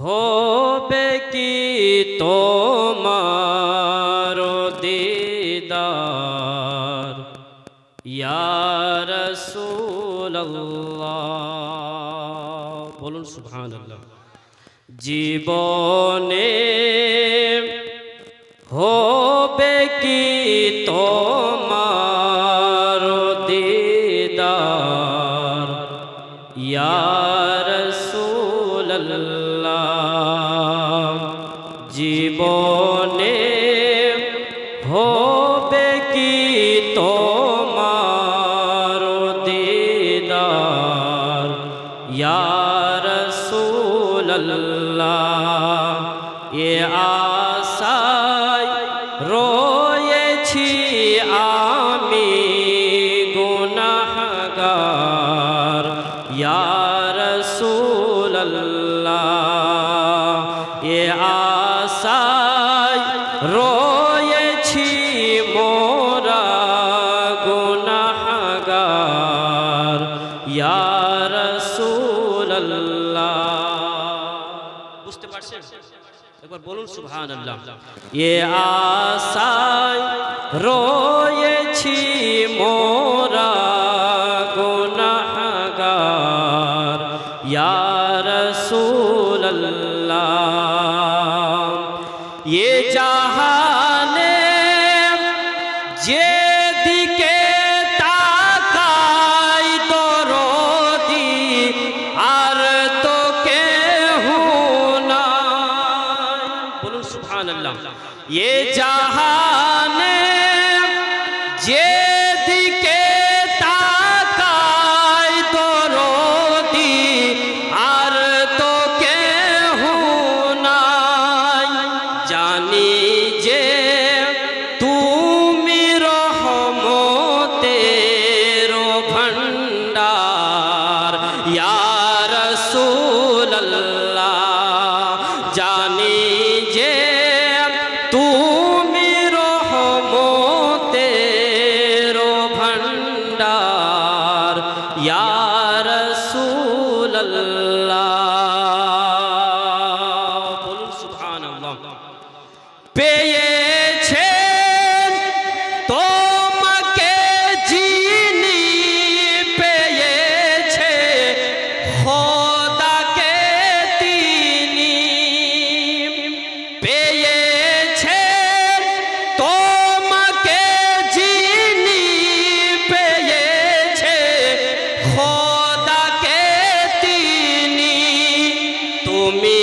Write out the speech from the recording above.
হবে কি তোমার দিদার ইয়া রাসূলুল্লাহ। বলুন সুবহানাল্লাহ। জীবনে হবে কি তোমার দিদার ইয়া রাসূলুল্লাহ। জীবনে হবে কি তোমার দিদার ইয়া রাসূলুল্লাহ। এ আশায় রয়েছি আমি গুনাহগার ইয়া রাসূলুল্লাহ। এ আশায় রয়েছি মোরা গুনাহগার ইয়া রাসূলুল্লাহ। বুঝতে পারছেন? একবার বলুন সুবহানাল্লাহ। এ আশায় রয়েছি মোরা গুনাহগার ইয়া রাসূলুল্লাহ। এ জাহানে যেদিকে তাকাই দরদি আর তো কেহ নাই। বলুন সুবহানাল্লাহ। এ জাহানে যেদিকে তাকাই দরদি আর তো কেহ নাই। জানি যে তুমি রহমতের ভান্ডার ইয়া রাসূলুল্লাহ। জানি যে তুমি রহমতের ভান্ডার ইয়া রাসূলুল্লাহ। বলুন সুবহানাল্লাহ। পেয়েছেন তোমাকে যিনি পেয়েছে খোদাকে তিনি। পেয়েছেন তোমাকে যিনি পেয়েছে খোদাকে তিনি। তুমি